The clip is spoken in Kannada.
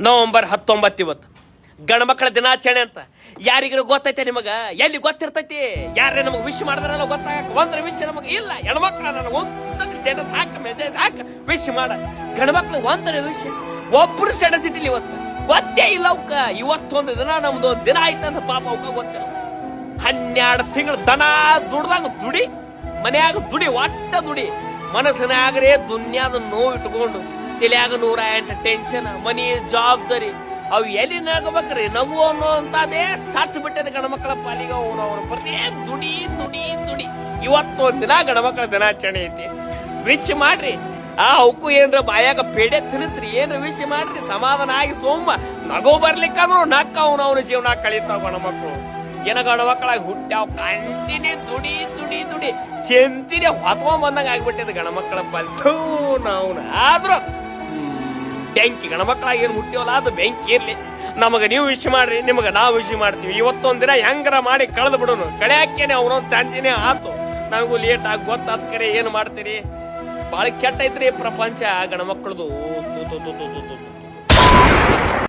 ನವೆಂಬರ್ 19 ಇವತ್ತು ಗಣಮಕ್ಕಳ ದಿನಾಚರಣೆ ಅಂತ. ಯಾರಿಗೂ ಗೊತ್ತೈತೆ ನಿಮಗ? ಎಲ್ಲಿ ಗೊತ್ತಿರ್ತೈತಿ? ಯಾರೇ ನಮಗೆ ವಿಶ್ ಮಾಡಿದ್ರಲ್ಲ ಗೊತ್ತಾಗ ಒಂದ್ರ ವಿಷಯ ನಮಗೆ ಇಲ್ಲ. ಹೆಣ್ಮಕ್ಳ ನನಗೆ ಒಂದಕ್ಕೆ ಸ್ಟೇಟಸ್ ಹಾಕ, ಮೆಸೇಜ್ ಹಾಕ, ವಿಶ್ ಮಾಡ. ಗಣಮಕ್ಳು ಒಂದರ ವಿಷಯ ಒಬ್ಬರು ಸ್ಟೇಟಸ್ ಇಟ್ಟಿಲ್ಲ ಇವತ್ತು. ಗೊತ್ತೇ ಇಲ್ಲ ಅವಕ್ಕ. ಇವತ್ತೊಂದು ದಿನ ನಮ್ದು ದಿನ ಆಯ್ತಂತ ಪಾಪ ಅವಕ್ಕ ಗೊತ್ತಿಲ್ಲ. 12 ತಿಂಗಳು ದನ ದುಡ್ದಂಗ ದುಡಿ, ಮನ್ಯಾಗ ದುಡಿ, ಒಟ್ಟ ದುಡಿ, ಮನಸ್ಸಿನಾಗ್ರೆ ದುನ್ಯಾದ ನೋವು ಇಟ್ಕೊಂಡು ತಲೆಯಾಗ 108 ಟೆನ್ಷನ್, ಮನಿ ಜವಾಬ್ದಾರಿ, ಅವು ಎಲ್ಲಿ ನಗಬೇಕ್ರಿ? ನಗು ಅನ್ನೋ ಅಂತದೇ ಸತ್ ಬಿಟ್ಟದ ಗಣಮಕ್ಕಳ ಪಾಲಿಗೆ. ಅವ್ರು ಬರೀ ದುಡಿ ದುಡಿ ದುಡಿ. ಇವತ್ತೊಂದ್ ದಿನ ಗಣಮಕ್ಕಳ ದಿನಾಚರಣೆ ಐತಿ. ವಿಶ್ ಮಾಡ್ರಿ. ಅವಕ್ಕೂ ಏನ್ರ ಬಾಯಾಗ ಪೇಡೆ ತಿನ್ನಿಸ್ರಿ, ಏನ್ರ ವಿಶ್ ಮಾಡ್ರಿ. ಸಮಾಧಾನ ಆಗಿ ಸೋಮ ನಗು ಬರ್ಲಿಕ್ಕಂದ್ರು ನಕ್ಕ ಅವನ ಜೀವನ ಕಳೀತಾವ ಗಣಮಕ್ಕಳು. ಏನ ಗಣಮಕ್ಕಳಾಗಿ ಹುಟ್ಟ್ಯಾವ ಕಂಟಿನ್ಯೂ ದುಡಿ ದುಡಿ ದುಡಿ ಚೆಂತಿನೇ ಹೊತ್ಕೊಂಡ್ ಬಂದಂಗ ಆಗ್ಬಿಟ್ಟಿದ ಗಣಮಕ್ಕಳ ಪಾಲಿ. ನಾವು ಆದ್ರೂ ಬೆಂಕಿ ಗಣಮಕ್ಕಳಾಗಿ ಏನ್ ಹುಟ್ಟಿವಲ್ಲ ಅದು ಬೆಂಕಿ ಇರ್ಲಿ. ನಮಗ ನೀವು ವಿಶ್ ಮಾಡ್ರಿ, ನಿಮಗ ನಾವು ವಿಶ್ ಮಾಡ್ತೀವಿ. ಇವತ್ತೊಂದ್ ದಿನ ಹೆಂಗರ ಮಾಡಿ ಕಳೆದು ಬಿಡೋನು. ಕಳೆಯಾಕೇನೆ ಅವನೊಂದ್ ಚಾಂದಿನೇ ಆತು. ನನಗೂ ಲೇಟ್ ಆಗಿ ಗೊತ್ತಾದ ಕರೆ ಏನ್ ಮಾಡ್ತೀರಿ? ಬಾಳ ಕೆಟ್ಟ ಐತ್ರಿ ಪ್ರಪಂಚ ಗಣಮಕ್ಕಳದು.